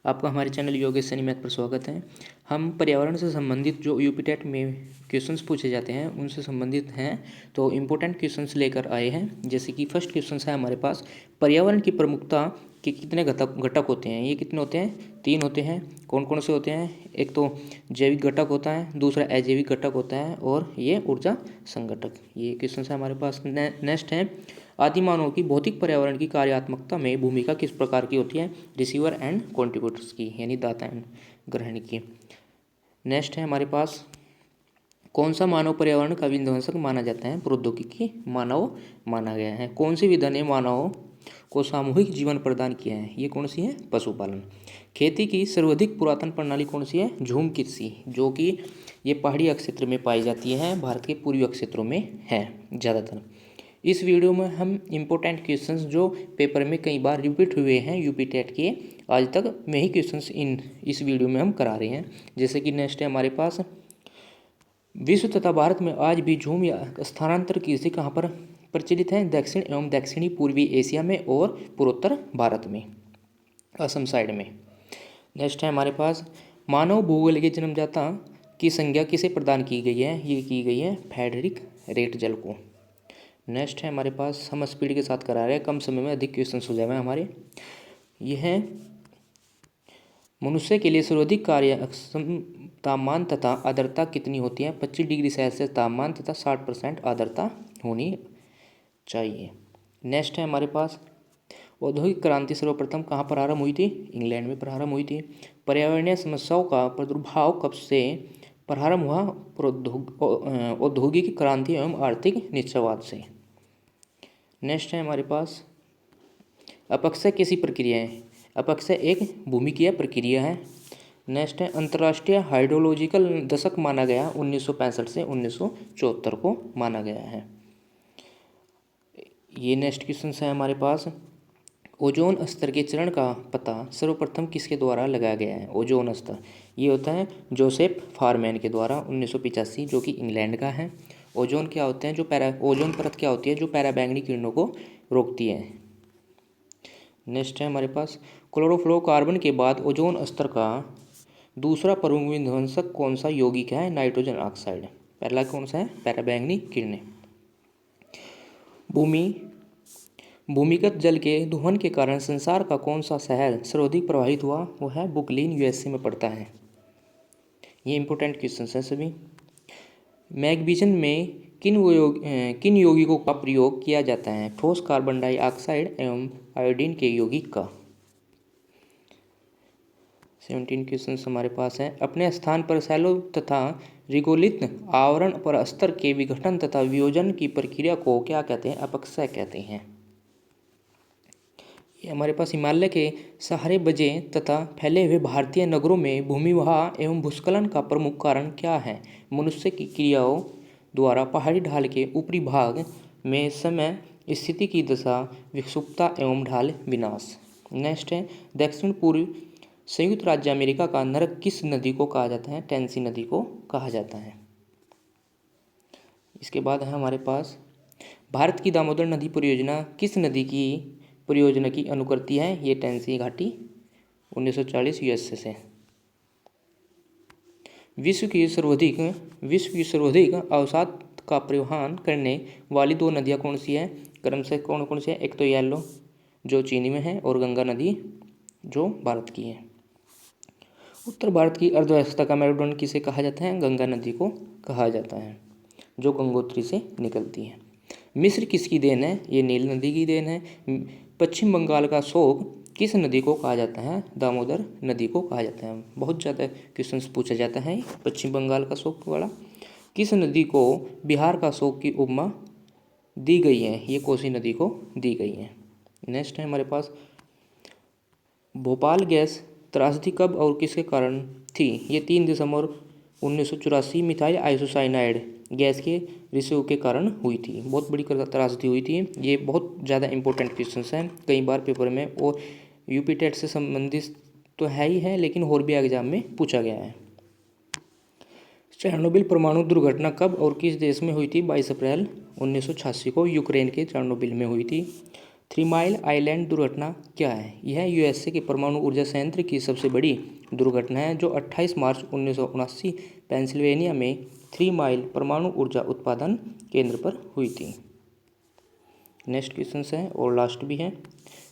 आपका हमारे channel Yogesh Saini math पर स्वागत है। हम पर्यावरण से संबंधित जो यूपी टेट में क्वेश्चंस पूछे जाते हैं उनसे संबंधित हैं, तो इम्पोर्टेंट क्वेश्चंस लेकर आए हैं। जैसे कि फर्स्ट क्वेश्चन है हमारे पास, पर्यावरण की प्रमुखता के कितने घटक होते हैं। ये कितने होते हैं? 3 होते हैं। कौन कौन से होते हैं? एक तो जैविक घटक होता है, दूसरा अजैविक घटक होता है और ये ऊर्जा संघटक। ये क्वेश्चन है हमारे पास। नेक्स्ट है, आदिमानव की भौतिक पर्यावरण की कार्यात्मकता में भूमिका किस प्रकार की होती है? रिसीवर एंड कॉन्ट्रीब्यूटर्स की, यानी दाता एंड ग्रहण की। नेक्स्ट है हमारे पास, कौन सा मानव पर्यावरण का विध्वंसक माना जाता है? प्रौद्योगिकी मानव माना गया है। कौन सी विधा ने मानव को सामूहिक जीवन प्रदान किया है? ये कौन सी है? पशुपालन। खेती की सर्वाधिक पुरातन प्रणाली कौन सी है? झूम कृषि, जो कि ये पहाड़ी क्षेत्र में पाई जाती है, भारत के पूर्वी क्षेत्रों में है ज़्यादातर। इस वीडियो में हम इम्पोर्टेंट क्वेश्चंस जो पेपर में कई बार रिपीट हुए हैं यूपी टेट के, आज तक में ही क्वेश्चंस इस वीडियो में हम करा रहे हैं। जैसे कि नेक्स्ट है हमारे पास, विश्व तथा भारत में आज भी झूम या स्थानांतर कृषि कहाँ पर प्रचलित है? दक्षिण एवं दक्षिणी पूर्वी एशिया में और पूर्वोत्तर भारत में, असम साइड में। नेक्स्ट है हमारे पास, मानव भूगोल के जन्मदाता की संज्ञा किसे प्रदान की गई है? ये की गई है फ्रेडरिक रेटजल को। नेक्स्ट है हमारे पास, हम स्पीड के साथ करा रहे हैं, कम समय में अधिक क्वेश्चन हो जाए हमारे। यह है, मनुष्य के लिए सर्वाधिक कार्य तापमान तथा आर्द्रता कितनी होती है? 25 डिग्री सेल्सियस तापमान तथा 60% आर्द्रता होनी चाहिए। नेक्स्ट है हमारे पास, औद्योगिक क्रांति सर्वप्रथम कहाँ प्रारंभ हुई थी? इंग्लैंड में प्रारंभ हुई थी। पर्यावरणीय समस्याओं का प्रादुर्भाव कब से प्रारंभ हुआ? औद्योगिक क्रांति एवं आर्थिक निश्चयवाद से। नेक्स्ट है हमारे पास, अपक्षय कैसी प्रक्रिया है? अपक्षय एक भूमिकीय प्रक्रिया है। नेक्स्ट है, अंतर्राष्ट्रीय हाइड्रोलॉजिकल दशक माना गया 1965 से 1974 को माना गया है। ये नेक्स्ट क्वेश्चन है हमारे पास, ओजोन स्तर के चरण का पता सर्वप्रथम किसके द्वारा लगाया गया है? ओजोन स्तर ये होता है जोसेफ फारमैन के द्वारा 1985, जो कि इंग्लैंड का है। ओजोन क्या होते हैं? ओजोन परत क्या होती है? जो पैराबैंगनी किरणों को रोकती है। नेक्स्ट है हमारे पास, क्लोरोफ्लोरोकार्बन के बाद ओजोन स्तर का दूसरा प्रमुख विध्वंसक कौन सा यौगिक है? Nitrogen oxide. पहला कौन सा है? पैराबैंगनी किरणें। भूमिगत जल के दोहन के कारण संसार का कौन सा शहर सर्वाधिक प्रभावित हुआ? वो है बुकलीन, यूएसए में पड़ता है। ये इंपॉर्टेंट क्वेश्चन है सभी। मैग्नीशियम में किन यौगिकों का प्रयोग किया जाता है? ठोस कार्बन डाइऑक्साइड एवं आयोडीन के यौगिक का। 17 क्वेश्चन हमारे पास हैं। अपने स्थान पर सैलो तथा रिगोलित आवरण पर स्तर के विघटन तथा वियोजन की प्रक्रिया को क्या कहते हैं? अपक्षय कहते हैं। ये हमारे पास, हिमालय के सहारे बजे तथा फैले हुए भारतीय नगरों में भूमिवहा एवं भूस्खलन का प्रमुख कारण क्या है? मनुष्य की क्रियाओं द्वारा पहाड़ी ढाल के ऊपरी भाग में समय स्थिति की दशा, विक्षुब्धता एवं ढाल विनाश। नेक्स्ट है, दक्षिण पूर्व संयुक्त राज्य अमेरिका का नरक किस नदी को कहा जाता है? टेनेसी नदी को कहा जाता है। इसके बाद है हमारे पास, भारत की दामोदर नदी परियोजना किस नदी की परियोजना की अनुकृति है? ये टेनेसी घाटी 1940 यूएसए से। विश्व की सर्वाधिक अवसाद का परिवहन करने वाली 2 नदियाँ कौन सी हैं? क्रमशः कौन कौन सी है? एक तो येलो जो चीनी में है, और गंगा नदी जो भारत की है। उत्तर भारत की अर्थव्यवस्था का मेरुदंड किसे कहा जाता है? गंगा नदी को कहा जाता है, जो गंगोत्री से निकलती है। मिस्र किसकी देन है? ये नील नदी की देन है। पश्चिम बंगाल का शोक किस नदी को कहा जाता है? दामोदर नदी को कहा जाता है। बहुत ज़्यादा क्वेश्चंस पूछा जाता है पश्चिम बंगाल का शोक वाला। किस नदी को बिहार का शोक की उपमा दी गई है? ये कोसी नदी को दी गई है। नेक्स्ट है हमारे पास, भोपाल गैस त्रासदी कब और किसके कारण थी? ये 3 दिसंबर 1984 मिथाइल आइसोसाइनाइड गैस के रिसाव के कारण हुई थी। बहुत बड़ी त्रासदी हुई थी। ये बहुत ज़्यादा इंपॉर्टेंट क्वेश्चन हैं कई बार पेपर में, और यूपी टेट से संबंधित तो है ही है, लेकिन और भी एग्जाम में पूछा गया है। चेरनोबिल परमाणु दुर्घटना कब और किस देश में हुई थी? 22 अप्रैल 1986 को यूक्रेन के चेरनोबिल में हुई थी। थ्री माइल आइलैंड दुर्घटना क्या है? यह यूएसए के परमाणु ऊर्जा संयंत्र की सबसे बड़ी दुर्घटना है जो 28 मार्च 1979 पेंसिल्वेनिया में थ्री माइल परमाणु ऊर्जा उत्पादन केंद्र पर हुई थी। नेक्स्ट क्वेश्चन है और लास्ट भी है।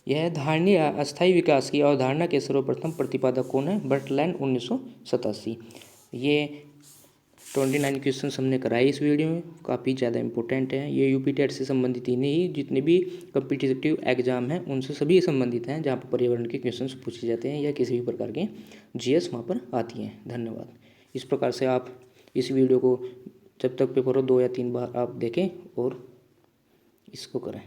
यह धारणीय अस्थायी विकास की अवधारणा के सर्वप्रथम प्रतिपादक कौन है? बर्टलैंड 1987। ये 29 क्वेश्चन हमने कराए इस वीडियो में, काफ़ी ज़्यादा इंपॉर्टेंट है। ये यूपीटेट से संबंधित ही नहीं, जितने भी कम्पिटिटिव एग्जाम हैं उनसे सभी संबंधित हैं, जहाँ पर पर्यावरण के क्वेश्चन पूछे जाते हैं या किसी भी प्रकार के जीएस वहाँ पर आती हैं। धन्यवाद। इस प्रकार से आप इस वीडियो को जब तक पेपर हो 2 या 3 बार आप देखें और इसको करें।